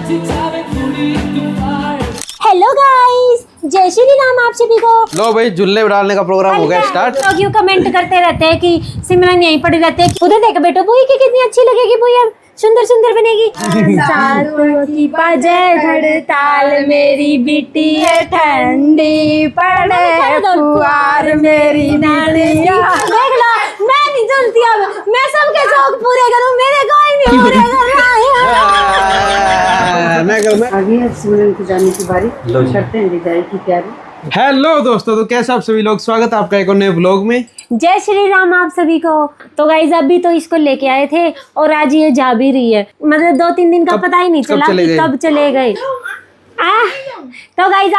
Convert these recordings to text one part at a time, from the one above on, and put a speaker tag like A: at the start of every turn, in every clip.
A: Hello guys, जय श्री राम आप सभी को।
B: लो भाई, झुल्ले उड़ाने का प्रोग्राम हो गया स्टार्ट।
A: लोग यूं कमेंट करते रहते हैं कि सिमरन यहीं पड़ी रहती है। उधर देखो बेटो, बुई की कितनी अच्छी लगेगी, बुई अब सुंदर सुंदर बनेगी। सातों की बजे हड़ताल, मेरी बिटी है ठंडी पड़े फुहार मेरी नानिया। देख लो, मैं नहीं झूलती अब, मैं सबके शौक पूरे करूं, मेरे कोई नहीं पूरे करना है।
C: आगे है सिमरन की जाने की बारी, करते हैं विदाई की तैयारी।
B: हेलो दोस्तों, तो कैसे आप सभी लोग, स्वागत है आपका एक और नए व्लॉग में।
A: जय श्री राम आप सभी को। तो गाइस अभी तो इसको लेके आए थे और आज ये जा भी रही है, मतलब 2-3 दिन का पता ही नहीं चला कि कब चले गए। तो गाइस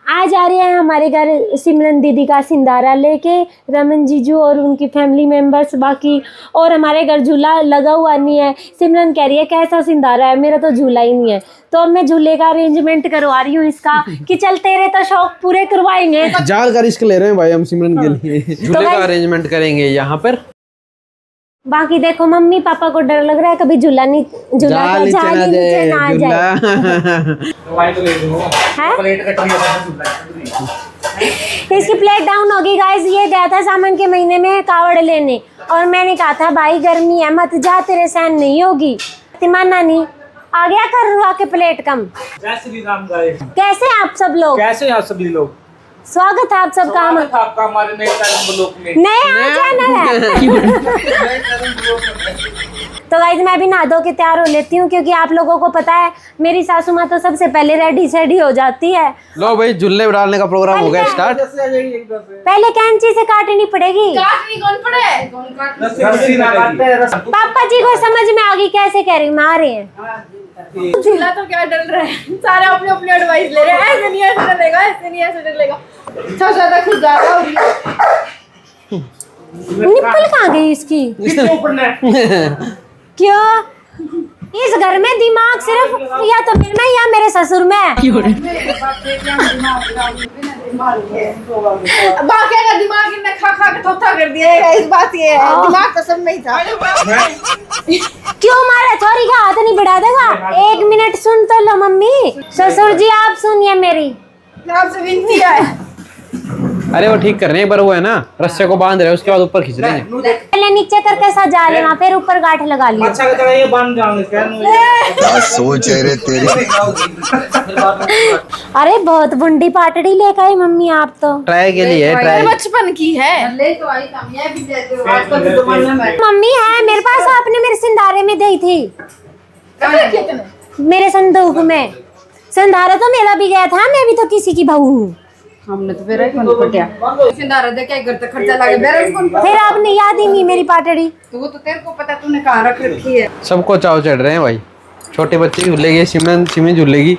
A: आज आ रहे हैं हमारे घर सिमरन दीदी का सिंधारा लेके, रमन जीजू और उनकी फैमिली मेंबर्स बाकी, और हमारे घर झूला लगा हुआ नहीं है। सिमरन कह रही है कैसा सिंधारा है, मेरा तो झूला ही नहीं है। तो अब मैं झूले का अरेंजमेंट करवा रही हूँ इसका कि चल तेरे तो शौक पूरे करवाएंगे।
B: जान का रिस्क ले रहे हैं भाई हम सिमरन के लिए। झूले का अरेंजमेंट करेंगे यहाँ पर।
A: बाकी देखो, मम्मी पापा को डर लग रहा है कभी झूला नीचे ना आ जाए। इसकी प्लेट डाउन होगी गाइस। ये गया था सामान के महीने में कावड़ लेने, और मैंने कहा था भाई गर्मी है मत जा, तेरे सहन नहीं होगी। माना नहीं, आ गया कर के प्लेट कम।
D: जय श्री राम गाइस।
A: कैसे आप सब लोग?
D: कैसे आप सभी लोग?
A: स्वागत है आप सबका
D: आपका हमारे नए ब्लॉग में।
A: नया चैनल है। तो गाइस मैं भी नहा धो के तैयार हो लेती हूँ, क्योंकि आप लोगों को पता है मेरी सासू माँ तो सबसे पहले रेडी हो जाती है।
B: लो भाई, झुल्ले उड़ाने का प्रोग्राम हो गया स्टार्ट।
A: पहले कैंची से काटनी पड़ेगी।
E: काटनी कौन पड़े?
A: पापा जी को समझ में आ गई कैसे कह रही, मार रहे हैं।
E: झूला तो क्या डल रहा है, सारे अपने अपने एडवाइस ले रहे हैं। ऐसे नहीं ऐसे डलेगा, ऐसे नहीं ऐसे डलेगा। ज्यादा खुद जा रहा है।
A: निप्पल कहाँ गई इसकी? क्यों? इस घर में दिमाग सिर्फ या तो मेरे में या मेरे ससुर में।
E: बाकी का दिमाग इनने खा के थोथा कर दिया है। इस बात ये है, दिमाग तो सब में ही था।
A: क्यों मारे? थोड़ी का हाथ नहीं बढ़ा देगा? 1 मिनट सुन तो लो मम्मी। ससुर जी आप सुनिए मेरी,
E: आपसे विनती है।
B: अरे वो ठीक कर रहे हैं, पर वो है ना रस्से को बांध रहे हैं, उसके बाद ऊपर खींच रहे हैं।
A: पहले नीचे करके सजा लेना, फिर ऊपर गांठ लगा लिया।
D: अच्छा कहता है ये बांध जाओगे क्या
F: सोच है रे तेरी।
A: अरे बहुत बुंडी पाटड़ी लेकर आई मम्मी आप तो।
B: ट्राई के लिए ट्राई।
E: बचपन की है। ले तो आई था, ये भी दे दो। आजकल के जमाने में
A: मम्मी है मेरे पास, आपने मेरे सिंधारे में दी थी, मेरे संदूक में। सिंधारा तो मेरा भी गया था, मैं भी तो किसी की बहू हूँ।
C: हमने तो फिर कौन पटिया
E: सिंधारा दे के घर तक खर्चा लगे, बेरे कौन पता।
A: फिर आपने याद ही नहीं मेरी पाटड़ी।
E: तो वो तो तेरे को पता, तूने कहाँ रख रखी है।
B: सबको चाव चढ़ रहे हैं भाई, छोटे बच्चे झूलेगी, सिमरन झूलेगी।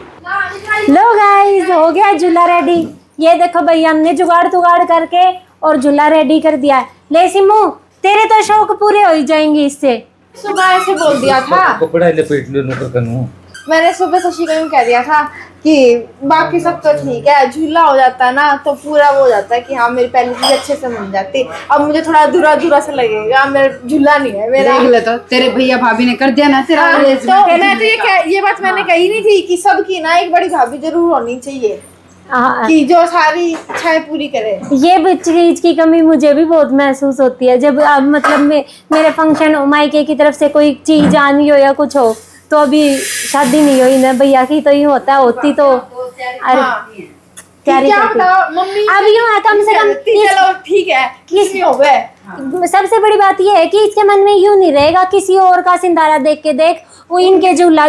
A: लो गाइस, हो गया झूला रेडी। ये देखो भैया, हमने जुगाड़ करके और झूला रेडी कर दिया है। ले सिमू, तेरे तो शौक पूरे हो ही जाएंगे इससे।
E: सुबह ऐसे बोल दिया था,
D: कपड़ा लपेट लो नौकर करूं।
E: मैंने सुबह शशि को यूं कह दिया था कि बाकी सब तो ठीक है, झूला हो जाता है ना तो पूरा वो हो जाता है कि हाँ मेरी पहली चीज अच्छे से बन जाती। अब मुझे थोड़ा अधूरा सा लगेगा, मेरा झूला नहीं है मेरा।
C: देख ले तो तेरे भैया भाभी ने कर दिया ना तेरा।
E: तो मैं तो ये बात मैंने कही नहीं थी कि सबकी ना एक बड़ी भाभी जरूर होनी चाहिए कि जो सारी इच्छाएं पूरी करे।
A: ये चीज की कमी मुझे भी बहुत महसूस होती है, जब अब मतलब मेरे फंक्शन हो, मायके की तरफ से कोई चीज आनी हो या कुछ हो, तो अभी शादी नहीं हुई ना भैया की, तो ही होता होती तो तैयारी
E: मम्मी
A: अब यूँ है कम से कम।
E: चलो ठीक है, किसी हो गए।
A: सबसे बड़ी बात ये है कि इसके मन में यूँ नहीं रहेगा किसी और का सिंधारा देख के, देख वो इनके झूला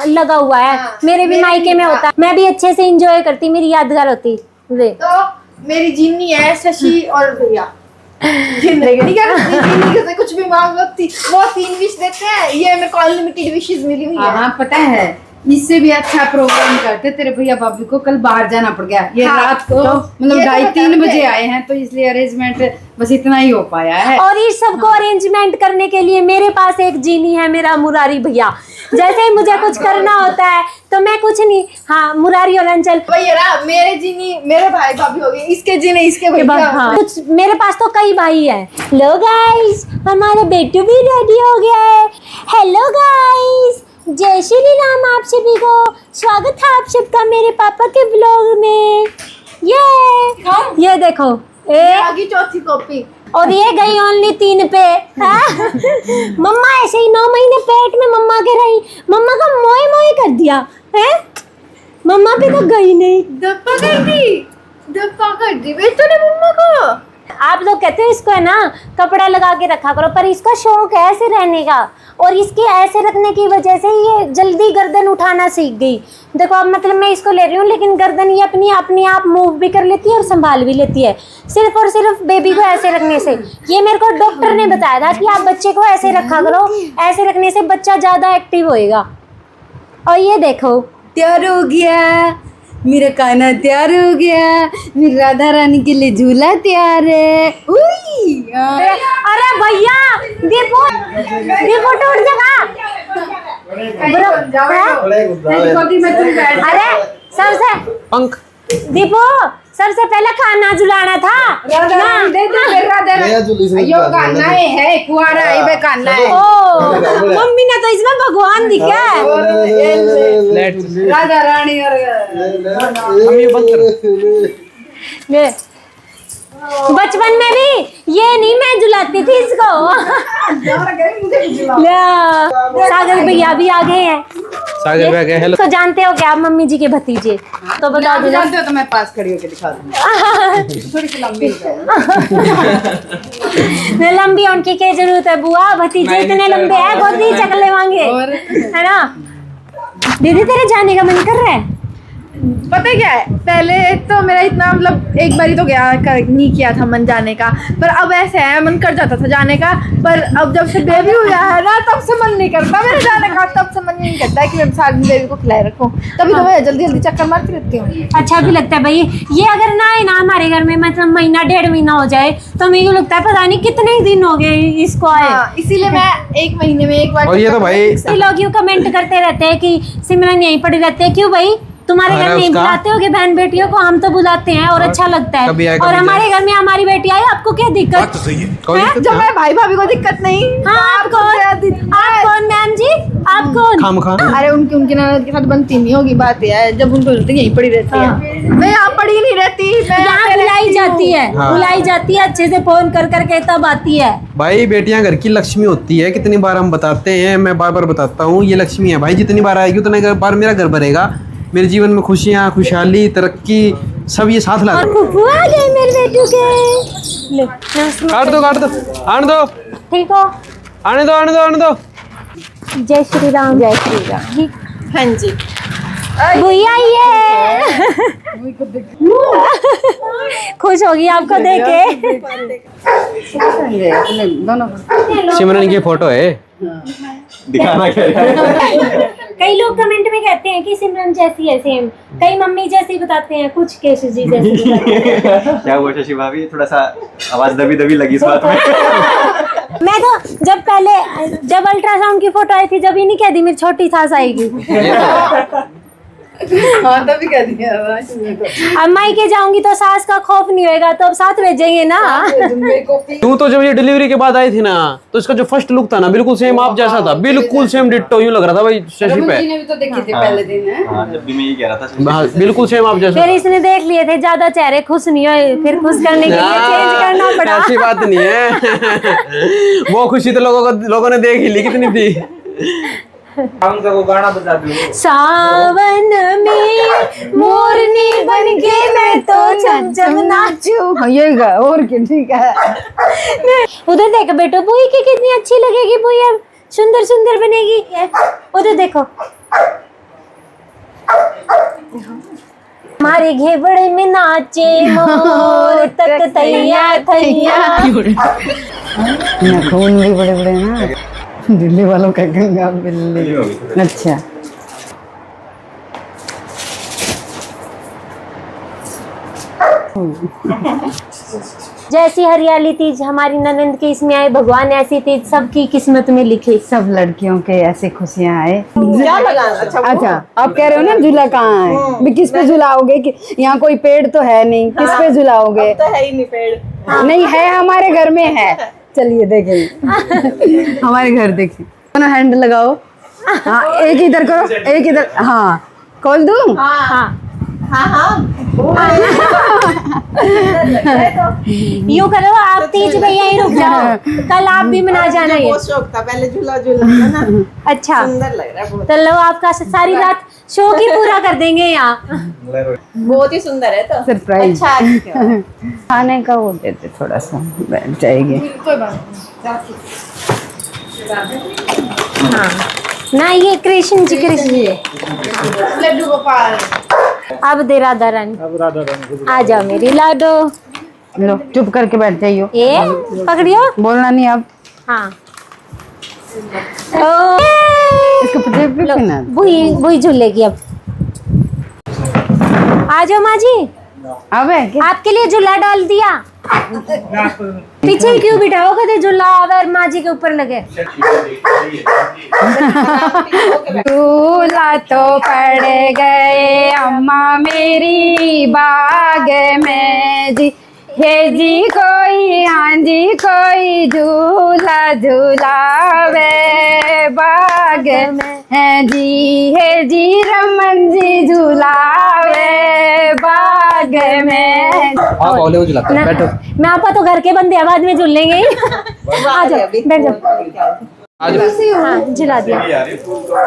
A: लगा हुआ है। मेरे भी मायके में होता, मैं भी अच्छे से एंजॉय करती, मेरी यादगार होती।
E: तो मेरी जिन्नी है शशि और भैया, ठीक है। कुछ भी मांग सकती, वो 3 विश देते हैं। ये मेरे को अनलिमिटेड विशेस मिली हुई है।
C: हाँ पता है, इससे भी अच्छा प्रोग्राम करते। तेरे भैया भाभी को कल बाहर जाना पड़ गया, ये रात को मतलब 2:30-3 बजे आए हैं, तो इसलिए अरेंजमेंट बस इतना ही हो पाया है।
A: और इस सबको अरेंजमेंट करने के लिए मेरे पास एक जीनी है, मेरा मुरारी भैया। जैसे ही मुझे कुछ करना होता है तो मैं कुछ नहीं, हाँ मुरारी और अंचल
E: भैया, मेरे जीनी मेरे भाई भाभी हो गए, इसके जीने इसके भैया।
A: हाँ, कुछ मेरे पास तो कई भाई है। लो गाइस, हमारा बेटू भी रेडी हो गया है। हेलो गाइस, जय श्री राम। आप सभी को स्वागत है आप सबका मेरे पापा के ब्लॉग में। ये देखो
E: आगे चौथी कॉपी
A: और ये गई ओनली 3 पे। हाँ? मम्मा ऐसे ही 9 महीने पेट में मम्मा के रही, मम्मा का मोए मोए कर दिया है। मम्मा भी तो गई नहीं,
E: धप्पा कर दी भाई तूने मम्मा को।
A: आप लोग कहते हो इसको है ना कपड़ा लगा के रखा करो, पर इसका शौक है ऐसे रहने का, और इसके ऐसे रखने की वजह से ये जल्दी गर्दन उठाना सीख गई। देखो अब मतलब मैं इसको ले रही हूँ, लेकिन गर्दन ये अपने आप मूव भी कर लेती है और संभाल भी लेती है, सिर्फ और सिर्फ बेबी को ऐसे रखने से। ये मेरे को डॉक्टर ने बताया था कि आप बच्चे को ऐसे रखा करो, ऐसे रखने से बच्चा ज़्यादा एक्टिव होएगा। और ये देखो
C: तैयार हो गया मेरा कान्हा, तैयार हो गया मेरी राधा रानी के लिए झूला तैयार है।
A: अरे भैया दीपू टूट जाएगा। अरे सबसे
B: पंख
A: दीपू सबसे पहले खाना झुलाना था ओ मम्मी ने तो इसमें भगवान दिखा है।
C: राधा रानी और
B: ये बंद कर।
A: बचपन में भी ये नहीं मैं झुलाती थी इसको। सागर भैया भी आ गए हैं।
B: सागर भैया गए। हेलो।
A: तो जानते हो क्या आप मम्मी जी के भतीजे? तो बता दो।
C: जानते हो तो मैं पास खड़ी होकर दिखा दूंगी। थोड़ी सी लंबी
A: है। लंबी उनकी क्या जरूरत है बुआ, भतीजे इतने लंबे हैं गोदी चक ले मांगे है ना। दीदी तेरे जाने का मन कर रहा है?
E: पता है क्या है, पहले तो मेरा इतना मतलब एक बारी तो नहीं किया था मन जाने का, पर अब ऐसे है मन कर जाता था जाने का, पर अब जब से बेबी हुआ है ना तब से मन नहीं करता मेरा जाने का। तब से मन नहीं करता है कि मैं साथ में बेबी को खिलाए रखूं, तभी तो मैं जल्दी जल्दी चक्कर मारती रहती हूँ।
A: अच्छा भी लगता है भाई ये, अगर ना है ना हमारे घर में मतलब महीना 1.5 महीना हो जाए तो मेरे को लगता है पता नहीं कितने दिन हो गए इसको आए।
E: इसीलिए मैं 1 महीने में एक बार।
B: और ये तो भाई
A: लोग यूँ कमेंट करते रहते हैं कि सिमरन यहीं पड़ी रहते हैं, क्यों भाई तुम्हारे घर में बुलाते हो कि बहन बेटियों को? हम तो बुलाते हैं और अच्छा लगता है। और हमारे घर में हमारी बेटी आई, आपको क्या दिक्कत?
E: जब मैं भाई भाभी को दिक्कत नहीं।
A: हाँ, आप कौन मैम जी? आप कौन?
E: अरे उनकी ननद के साथ बनती नहीं होगी, बात यह है जब उनको यहीं पड़ी रहती है। मैं यहाँ पड़ी नहीं रहती,
A: यहाँ बुलाई जाती है। बुलाई जाती है अच्छे से फोन कर करके तब आती है।
B: भाई बेटियां घर की लक्ष्मी होती है, कितनी बार हम बताते हैं, मैं बार बार बताता हूँ, ये लक्ष्मी है भाई। जितनी बार आएगी उतने बार मेरा घर भरेगा, मेरे जीवन में खुशियाँ, खुशहाली, तरक्की सब ये साथ लाते।
A: आ गए मेरे बेटू के।
B: काट दो आने दो।
A: ठीक हो?
B: आने दो।
A: जय श्री राम। जय श्री राम।
E: हाँ जी
A: भैया ये खुश होगी आपको देख के।
B: सिमरन की फोटो है, दिखाना क्या है?
A: कई लोग कमेंट में कहते हैं कि सिमरन जैसी है सेम, कई मम्मी जैसी बताते हैं, कुछ केशव जी जैसी बताते हैं।
F: क्या हुआ शशि भाभी, थोड़ा सा आवाज दबी लगी इस बात में।
A: मैं तो जब अल्ट्रासाउंड की फोटो आई थी जब ही नहीं कह दी मेरी छोटी सास आएगी।
C: हाँ तभी कह दिया।
A: अब माई के जाऊंगी तो सास का खौफ नहीं होएगा, तो अब साथ भेजेंगे ना।
B: तू तो जब ये डिलीवरी के बाद आई थी ना, तो इसका जो फर्स्ट लुक था ना बिल्कुल सेम आप जैसा था, बिल्कुल सेम डिट्टो। यूं लग रहा था भाई शशि पे।
C: ने भी तो देखी थी पहले दिन है।
F: हाँ, जब भी मैं ये कह रहा था
B: हाँ, बिल्कुल सेम आप जैसा।
A: फिर इसने देख लिए थे ज्यादा चेहरे खुश नहीं हुए, फिर खुश करने के लिए चेंज करना पड़ा।
B: ऐसी बात नहीं है। वो खुशी तो लोगों ने देख ही ली कितनी थी।
D: वो गाना बजा दो।
A: सावन में मोरनी बन के मैं तो चम चम नाचूं।
C: ये और क्या ठीक है।
A: उधर देखो बेटो बुई की कितनी अच्छी लगेगी, बुई अब सुंदर सुंदर बनेगी। उधर देखो हमारे घेवड़े में नाचे मोर तक तैया थैया।
C: खून भी बड़े बड़े ना, दिल्ली वालों का गंगा बिल्ली। अच्छा
A: जैसी हरियाली थी हमारी ननंद की इसमें आए, भगवान ऐसी थी सबकी किस्मत में लिखी।
C: सब लड़कियों के ऐसे खुशियाँ आए।
E: क्या लगा?
C: अच्छा आप कह रहे हो ना झूला कहाँ है, भी किस पे झुलाओगे? कि यहाँ कोई पेड़ तो है नहीं, किस पे झुलाओगे?
E: तो है ही नहीं पेड़।
C: नहीं है, हमारे घर में है। चलिए देखें। हमारे घर देखिए, हैंड लगाओ। हाँ एक इधर करो, एक इधर, हाँ खोल दूँ।
A: हाँ यूँ करो आप तीज में यहीं रुक जाओ, कल आप भी मना जाना ये।
G: बहुत शौक था पहले झूला झूलने का ना,
A: अच्छा
G: सुंदर लग रहा है बहुत।
A: तो लो आपका सारी रात शौक ही पूरा कर देंगे यहाँ।
G: बहुत ही सुंदर है तो
C: सरप्राइज
G: अच्छा है।
C: खाने का वो देते थोड़ा सा, बैठ जाएगी।
G: कोई बात
A: हाँ ना ये कृष्ण जी
G: नहीं, लड्डू गोपाल।
A: अब दे राधा रानी, आ जाओ मेरी लाडो।
C: लो चुप करके बैठ जाइयो,
A: ए पकड़ियो।
C: बोलना नहीं अब।
A: हाँ ओ
C: इसको पटे पे पहना दो।
A: बुई बुई झूलेगी अब। आ जाओ माँ जी,
C: अब है क्या?
A: आपके लिए झूला डाल दिया। पीछे क्यों बिठाओगे तो झूला अगर माँ जी के ऊपर लगे।
C: झूला तो पड़ गए अम्मा मेरी बाग में जी, हे जी कोई, हाँ जी कोई झूला झूलावे बाग में है जी, हे जी रमन जी झूलावे बाग में।
B: हाँ बोले वो झुलाता है, बैठो।
A: मैं आपा तो घर के बंदे हैं, बाद में झूल लेंगे ही। आ जाओ बैठ जाओ। हाँ झुला दिया।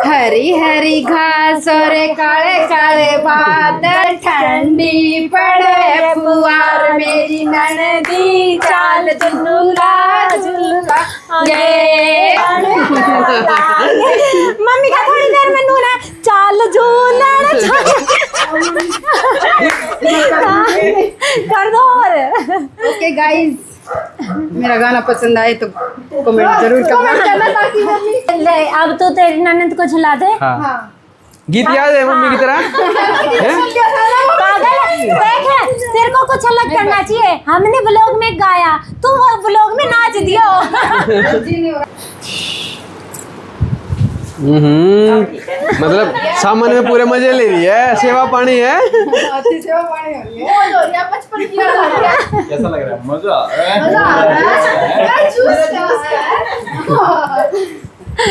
C: हरी हरी घास और काले काले बादल, ठंडी पड़े फुआर मेरी ननदी, चाल झुला झुला ये।
A: मम्मी का थोड़ी देर में नून है, चाल झूलन कर दो। और
C: ओके गाइस, मेरा गाना पसंद आए तो कमेंट जरूर करना।
A: ले अब तो तेरी ननद को झुला दे।
B: हाँ गीत याद है मम्मी की तरह हैं?
A: पागल देख, तेरे को कुछ अलग करना चाहिए। हमने ब्लॉग में गाया, तू वो ब्लॉग में नाच दियो।
B: मतलब सामान में पूरे मजे ले रही है, सेवा पानी है।
G: बचपन की याद आ रही है।
F: कैसा लग रहा है? मजा आ रहा है?
G: मजा आ रहा है।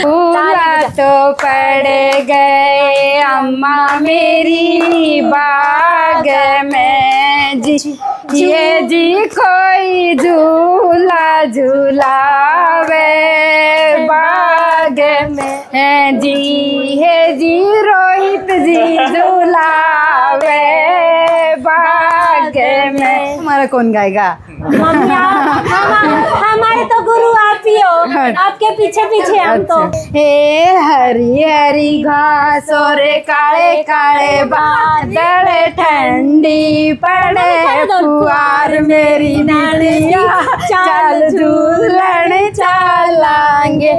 C: झूला तो पड़ गए अम्मा मेरी बाग में जी, ये जी कोई झूला झूलावे बाग में है जी, है जी रोहित जी झूलावे बाग में। हमारा कौन गाएगा?
A: मम्मी हमारे तो गुरु आप ही हो, आपके पीछे पीछे हम तो।
C: हे हरी हरी घास और काले काले बादल, ठंडी पड़े फुआर मेरी नैया, चाल झूलन चालांगे।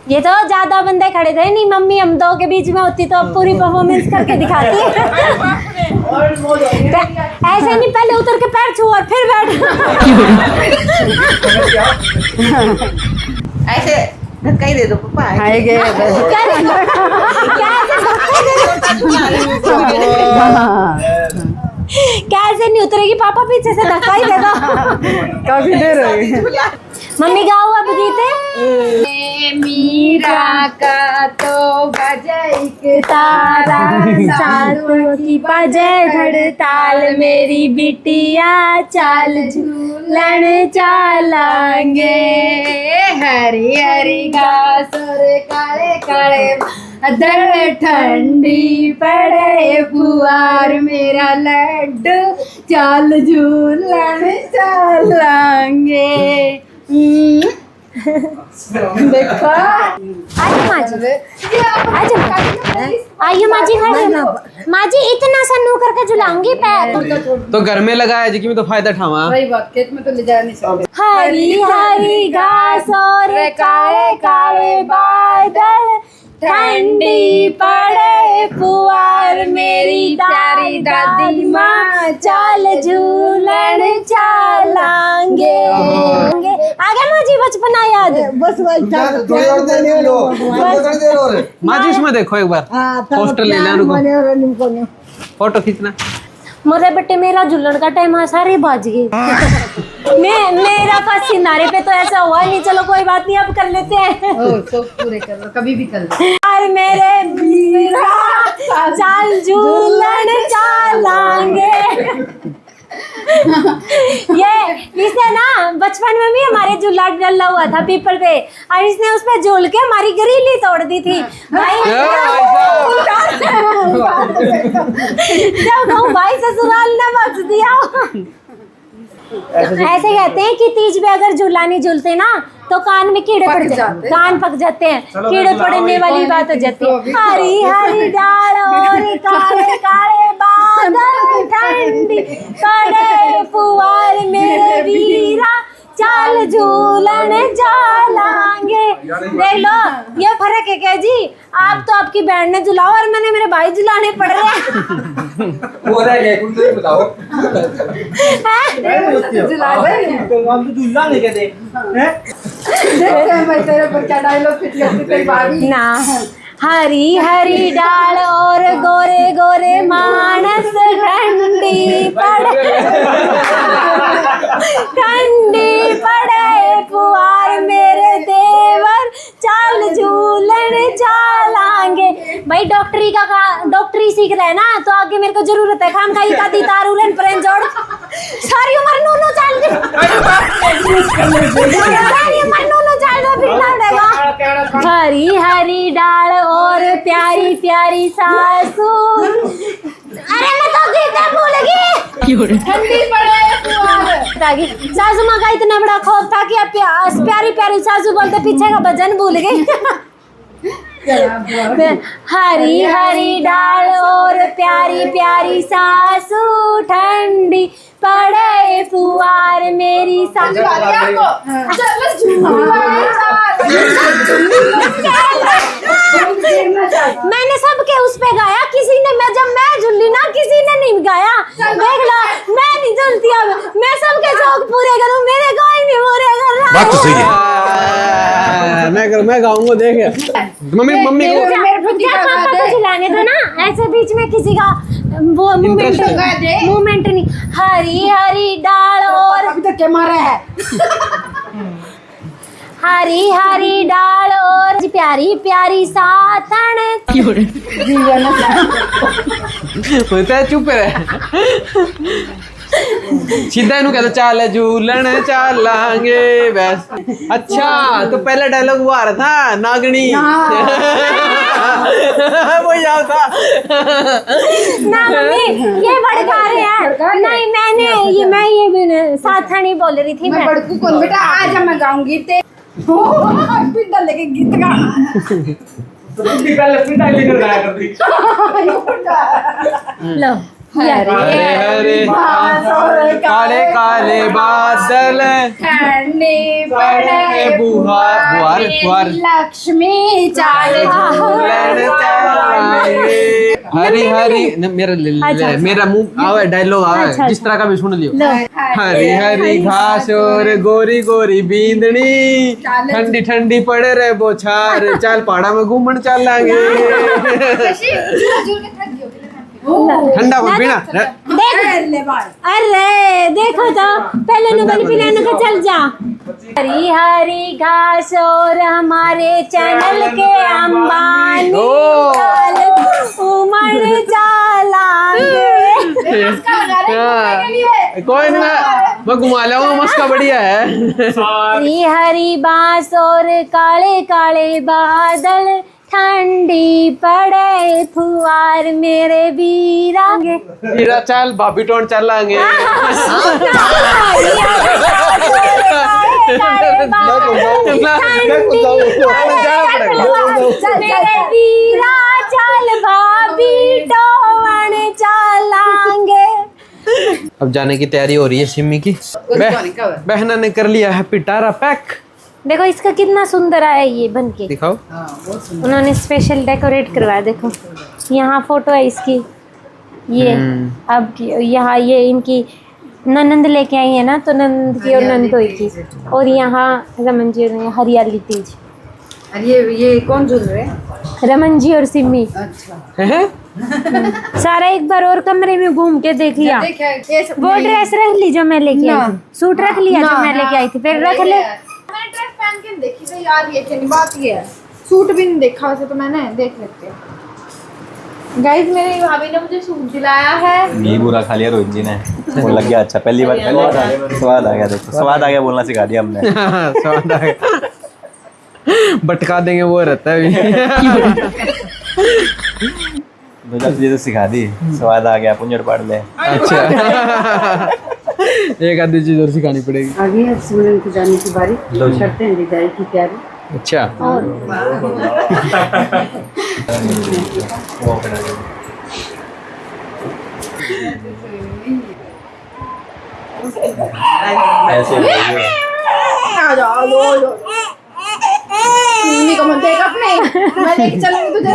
A: ये तो ज्यादा बंदे खड़े थे नहीं, मम्मी हम दो के बीच में होती तो पूरी परफॉर्मेंस करके दिखाती। ऐसे नहीं, पहले उतर के पैर छू और फिर बैठ।
G: ऐसे धक्का ही दे दो पापा।
C: आएंगे
A: कैसे नहीं उतरेगी पापा, पीछे से धक्का ही दे दो।
C: काफी देर हो गई।
A: मम्मी गाओ अब गीते।
C: मीरा का तो बजे एक तारा,
A: सातों की बजे हड़ताल, मेरी बिटिया चाल झूलन चालांगे।
C: हरी हरी घास और काले काले बादल, ठंडी पड़े फुआर मेरा लड्डू, चाल झूलन चालांगे। देखो
A: आइए माँ जी, आइए माँ जी, माँ जी इतना सा नू करके झुलाऊंगी पैर।
B: तो घर में लगाया जी कि मैं तो फायदा उठावा।
C: वही बात, खेत में तो ले जा नहीं सकते।
A: हरी हरी घास और काले काले बादल, ठंडी पड़े फुआर मेरी प्यारी दादी माँ, चाल झूलन चालांगे। आगे माँ जी बचपना याद। बस
B: माँ जी इसमें देखो एक बार, पोस्टर ले लेना, रुको फोटो खींचना।
A: मोरे बेटे मेरा झूलन का टाइम सारे बाज गए। मेरा फर्स्ट सिनारे पे तो ऐसा हुआ नहीं। चलो कोई बात नहीं, अब कर लेते हैं।
C: तो पूरे कर लो, कभी भी कर लो।
A: फुहार मेरे वीरा चाल झूलन चालांगे। ये इसने ना बचपन में भी हमारे झूला डला हुआ था पीपल पे, और इसने उस पे झूल के हमारी ग्रिल ही तोड़ दी थी भाई। जब कहूँ भाई ससुराल ने बख्श दिया। ऐसे कहते हैं कि तीज पे अगर झूला नहीं झूलते ना तो कान में कीड़े पड़ जाते, कान पक जाते हैं, कीड़े पड़ने वाली बात हो जाती है। हरी हरी डाल और काले काले बादल ठंडी पड़े फुहार मेरे वीरा चाल झूलन चालांगे। देख लो ये फर्क है क्या जी, आप तो आपकी बहन ने झुलाओ और मैंने मेरे भाई झुलाने पड़ रहे हैं।
D: हो रहा है कुछ नहीं बताओ। हम तो झूला नहीं कहते हैं।
C: देखते हैं मैं तेरे पर क्या डायलॉग फिट करती तेरी भाभी
A: ना हरी हरी डाल और गोरे गोरे मानस ठंडी पड़े फुहार मेरे देवर चाल झूलन चालांगे। भाई डॉक्टरी सीख रहा है ना तो आगे मेरे को जरूरत है खाम खाई का दी तार उलन प्रेम जोड़ सारी उम्र नूनू चाल दे, सारी उम्र नूनू चाल दे फिर ना उड़ेगा। हरी हरी डाल और प्यारी प्यारी सासू, अरे मैं तो गीत भूल गई।
C: ठंडी पड़े फुहार।
A: सासू माँ का इतना बड़ा खौफ था कि अब प्यारी प्यारी सासू बोलते पीछे का भजन भूल गई। हरी हरी डाल और प्यारी प्यारी सासू ठंडी पड़े फुहार मेरी सासू। मैंने सबके उस पे गाया, किसी ने जब मैं झुल्ली ना किसी ने नहीं गाया। देख लो मैं नहीं झुलती, अब मैं सबके शौक पूरे करूं, मेरे कोई नहीं पूरे कर रहा।
B: बात तो सही है। मैं गाऊंगा देख मम्मी को
A: झुलाने दो ना, ऐसे बीच में किसी का वो मूवमेंट नहीं। हरी हरी डाल और
C: अभी तक क्या मारा है।
A: हरी हरी डाल और प्यारी प्यारी साथन
B: होता है चुप रहे सीधा इनू कहता चाल झूलन चालांगे बस। अच्छा तो पहला डायलॉग वो आ रहा था नागनी वो याद था
A: ना मम्मी ये भड़का रहे हैं। नहीं मैं ये भी साथनी बोल रही थी।
C: मैं बड़कू कौन बेटा, आज मैं गाऊंगी ते पिंडा लेके गीत गा।
D: पहले पिटा लेकर गाया करती।
A: लो
B: हरे हरे काले काले बादल
C: ठंडी पड़े
B: बुहार
C: लक्ष्मी चाल
B: हरी हरी मेरा मुंह आवे डायलॉग आवे जिस तरह का भी सुन लियो। हरी हरी घास और गोरी गोरी बींदनी ठंडी ठंडी पड़े रहे बोछार चाल पहाड़ा में घूमन चलांगे। ठंडा को पीना
A: अरे देखो तो पहले नंबर पिलाने का चल जा। हरी हरी घास और हमारे चैनल के अंबानी उमड़ चालांगे।
B: कोई नहीं मैं घुमा लाऊंगा मस्का बढ़िया है।
A: हरी हरी बांस और काले काले बादल ठंडी पड़े फुहार मेरे वीरा
B: चाल भाभी टोन चलांगे।
A: मेरे वीरा चाल भाभी टोन चलांगे।
B: अब जाने की तैयारी हो रही है सिमी की। बहना ने कर लिया है पिटारा पैक।
A: देखो इसका कितना सुंदर आया ये बन के,
B: दिखाओ।
A: उन्होंने स्पेशल डेकोरेट करवाया। देखो यहाँ फोटो है इसकी, ये अब यहाँ ये इनकी ननंद लेके आई है ना, तो ननंद की और नंदोई की, और यहाँ रमन जी और हरियाली तीज।
C: ये कौन झूल रहे हैं?
A: रमन जी और सिमी।
C: अच्छा
A: सारा एक बार और कमरे में घूम के देख लिया। वो ड्रेस रख ली जो मैं लेके आई थी, सूट रख लिया जो मैं लेके आई थी, फिर रख ले।
E: मैंने ड्रेस पहन के देखी तो यार ये क्या बात ये है। सूट भी नहीं देखा वैसे तो मैंने, देख लेते हैं। गाइस मेरी भाभी ने मुझे सूट दिलाया है।
F: घी बुरा खा लिया रोहित जी ने, वो लग गया अच्छा। पहली बार स्वाद आ गया, देखो स्वाद आ गया, बोलना सिखा दिया हमने।
B: स्वाद आ गया, बटका देंगे वो रहता है अभी।
F: दो चार चीजें तो सिखा दी, स्वाद आ गया, पुंजड़ पाड़ ले।
B: अच्छा। एक आधी चीज और सिखानी पड़ेगी।
C: आगे है सिमरन की जाने की बारी, करते हैं विदाई की तैयारी।
B: अच्छा,
F: ऐसे
E: आ जाओ मम्मी को मत देख अपने, मैं लेके चलूंगी तुझे।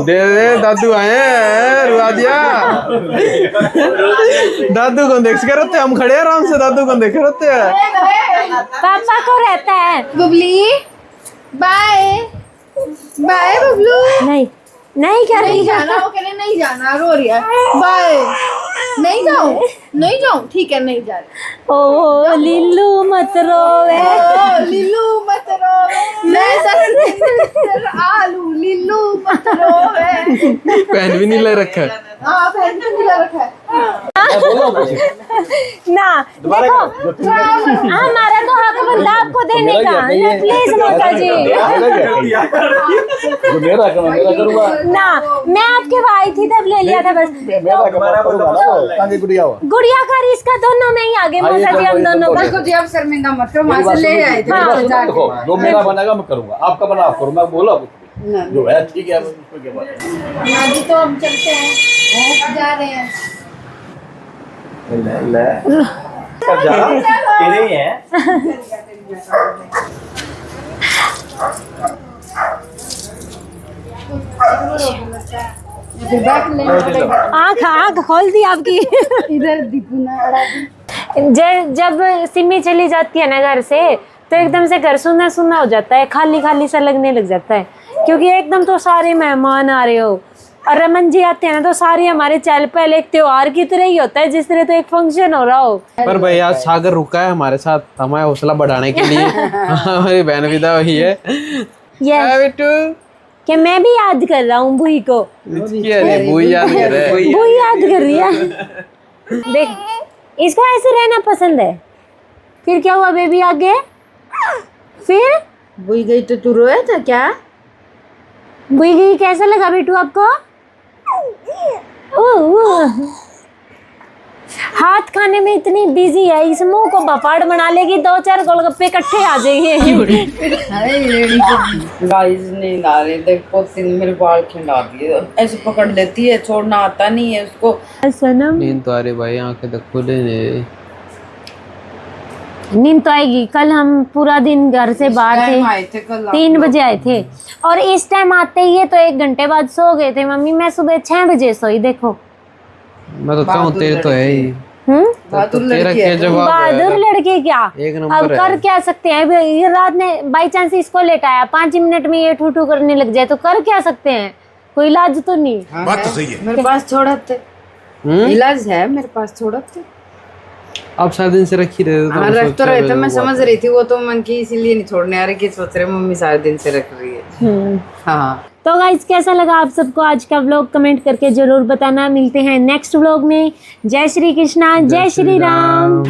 B: दे दादू आए हैं, रुआ दिया। दादू को देख कर होते, हम खड़े हैं आराम से, दादू को देख होते हैं।
A: पापा को रहता है।
E: Babli bye bye Bablu.
A: नहीं नहीं क्या
E: नहीं जाना, वो कह रहे नहीं जाना, रो रही है। बाय, नहीं जाऊं, नहीं जाऊं, ठीक है नहीं जा रही।
A: ओ लिल्लू मत रोवे,
E: ओ लिल्लू मत रोवे, मैं सर आलू लिल्लू मत रोवे।
B: पहन भी नहीं ले रखा है।
E: हाँ पहन के मिला रखा है
A: ना। देखो हमारा तो हक बनता आपको देने का। प्लीज मोता जी ना, मैं आपके भाई थी तब ले लिया था बस। गुड़िया का रिश्ता दोनों में ही आगे मोता जी, हम दोनों का।
C: देखो जी आप शर्मिंदा मत करो, वहाँ से ले आए थे
F: देखो, जो मेरा बनेगा मैं करूंगा, आपका बना आप करो, मैं बोला जो है ठीक है।
E: अभी तो हम चलते हैं, जा रहे हैं।
F: तेरे ही हैं।
A: आँख आँख खोल दी आपकी।
C: इधर दीपू ना अड़ा दी।
A: जब सिमी चली जाती है ना घर से, तो एकदम से घर सुना सुना हो जाता है, खाली खाली सा लगने लग जाता है, क्योंकि एकदम तो सारे मेहमान आ रहे हो। और रमन जी आते हैं ना तो सारे हमारे चहल पहल एक त्योहार की तरह ही होता है, जिस तरह तो एक फंक्शन हो रहा हो।
B: पर भैया सागर रुका है हमारे साथ, हमारा हौसला बढ़ाने के लिए। हमारी बहन विदा वही है। बेटू
A: कि मैं भी याद कर रहा हूँ बुई को।
B: बुई याद कर रहे हैं।
A: बुई याद कर रही है। देख इसको ऐसे रहना पसंद है। फिर क्या हुआ बेबी आगे? फिर
C: बुई गई तो तू रोया था क्या?
A: बुई गई कैसा लगा बेटू आपको? हाथ खाने में इतनी बिजी है, इस मुंह को बपाड़ बना लेगी, 2-4 गोलगप्पे इकट्ठे आ जाएंगे।
C: गाइस नहीं ला रहे, देख पोती ने मेरे बाल खिंडा दिए, ऐसे पकड़ लेती है, छोड़ना आता नहीं है उसको।
A: सनम
B: नींद तो आ रही भाई, आंखें तो खुले नहीं।
A: नींद तो आएगी। कल हम पूरा दिन घर से बाहर थे, 3 बजे आए थे, और इस टाइम आते ही तो 1 घंटे बाद सो गए थे। मम्मी मैं सुबह 6 बजे सोई। देखो
B: मैं तो कहूँ तेरे तो है ही।
C: बहादुर
B: जवाब
A: बहादुर लड़के क्या,
B: एक नंबर
A: अब कर क्या सकते हैं। ये रात में बाई चांस इसको लेटाया, 5 मिनट में ये ठूठू करने लग जाए तो कर क्या सकते हैं, कोई इलाज तो नहीं।
C: बात तो सही है। मेरे पास छोड़त थे, इलाज है मेरे पास, छोड़त थे।
B: आप 7 दिन से रखी रहे
C: हाँ रख तो रहे थे, मैं समझ रही थी, वो तो मन की इसीलिए नहीं छोड़ने आ रही कि सोच रहे मम्मी सारे दिन से रख रही है। हाँ
A: तो गाइस कैसा लगा आप सबको आज का व्लॉग, कमेंट करके जरूर बताना। मिलते हैं नेक्स्ट व्लॉग में। जय श्री कृष्णा, जय श्री राम।